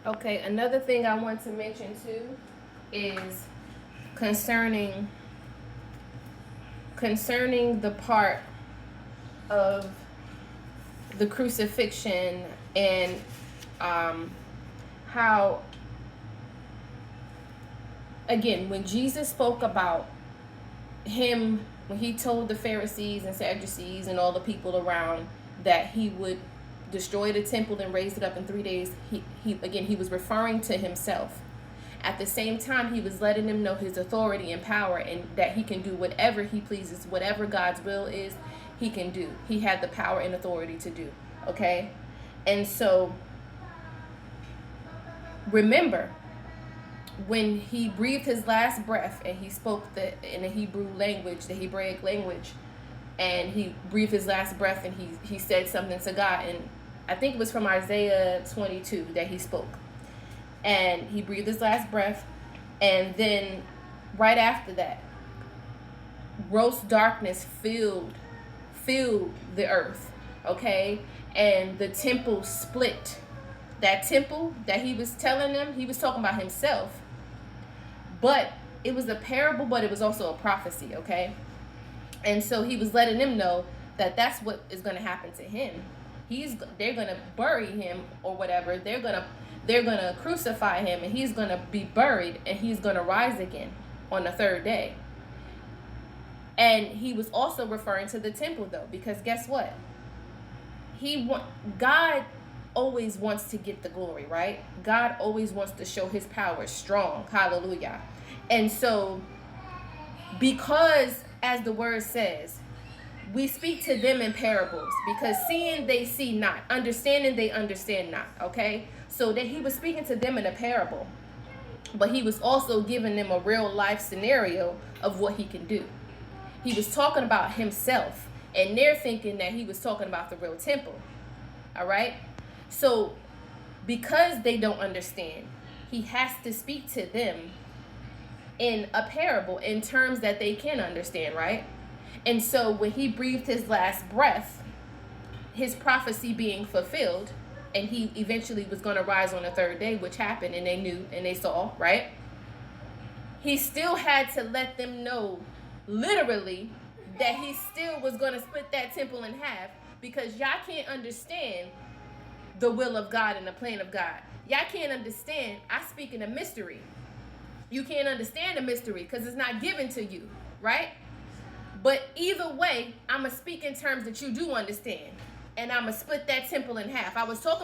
Okay, another thing I want to mention too is concerning the part of the crucifixion and how, again, when Jesus spoke about him, when he told the Pharisees and Sadducees and all the people around that he would destroy the temple and raise it up in 3 days, he was referring to himself. At the same time, he was letting them know his authority and power, and that he can do whatever he pleases, whatever God's will is, he can do. He had the power and authority to do. Okay? And so, remember, when he breathed his last breath and he spoke in the Hebrew language, the Hebraic language, and he breathed his last breath and he said something to God, and I think it was from Isaiah 22 that he spoke. And he breathed his last breath, and then right after that, gross darkness filled the earth, okay? And the temple split. That temple that he was telling them, he was talking about himself. But it was a parable, but it was also a prophecy, okay? And so he was letting them know that that's what is going to happen to him. They're going to bury him or whatever. They're going to crucify him, and he's going to be buried, and he's going to rise again on the third day. And he was also referring to the temple, though, because guess what? God always wants to get the glory, right? God always wants to show his power strong. Hallelujah. And so, because, as the word says, we speak to them in parables, because seeing they see not, understanding they understand not, okay? So that he was speaking to them in a parable, but he was also giving them a real life scenario of what he can do. He was talking about himself, and they're thinking that he was talking about the real temple, all right? So because they don't understand, he has to speak to them in a parable in terms that they can understand, right? And so when he breathed his last breath, his prophecy being fulfilled, and he eventually was going to rise on the third day, which happened, and they knew and they saw, right? He still had to let them know, literally, that he still was going to split that temple in half, because y'all can't understand the will of God and the plan of God. Y'all can't understand. I speak in a mystery. You can't understand the mystery because it's not given to you, right? But either way, I'm going to speak in terms that you do understand. And I'm going to split that temple in half. I was talking